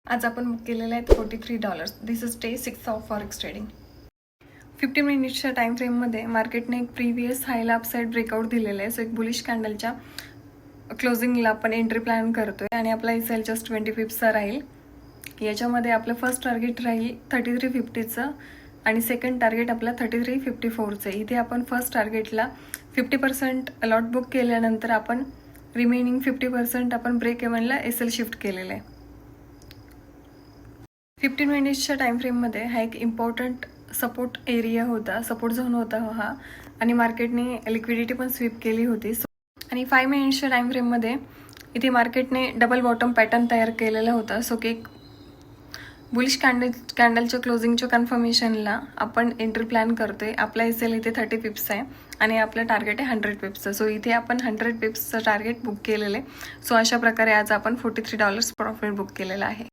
आज आपण बुक केलेले आहेत $43. This is day 6 of forex trading. 15 मिनिट्सच्या टाइम फ्रेममध्ये मार्केटने एक प्रिव्हियस हायला अपसाईड ब्रेकआउट दिलेलं आहे. सो एक बुलिश कॅन्डलच्या क्लोजिंगला आपण एंट्री प्लॅन करतोय आणि आपला एसएल जस्ट 20 पिप्सचा राहील. याच्यामध्ये आपलं फर्स्ट टार्गेट राहील 3350चं आणि सेकंड टार्गेट आपला 3354चं. इथे आपण फर्स्ट टार्गेटला 50% अलॉट बुक केल्यानंतर आपण रिमेनिंग 50% आपण ब्रेक इव्हनला एसएल शिफ्ट केलेलं आहे. 15 मिनिट्सच्या टाइम फ्रेममध्ये हा एक इम्पॉर्टंट सपोर्ट एरिया होता, सपोर्ट झोन होता हा, आणि मार्केटने लिक्विडिटी पण स्वीप केली होती. आणि 5 मिनिट्सच्या टाइम फ्रेममध्ये इथे मार्केटने डबल बॉटम पॅटर्न तयार केलेला होता. सो की बुलिश कॅन्डलच्या क्लोजिंगच्या कन्फर्मेशनला आपण एंट्री प्लॅन करतोय. आपला एसएल इथे 30 पिप्स आहे आणि आपलं टार्गेट आहे 100 पिप्सचं. सो इथे आपण 100 पिप्सचं टार्गेट बुक केलेलं आहे. सो अशा प्रकारे आज आपण $43 प्रॉफिट बुक केलेला आहे.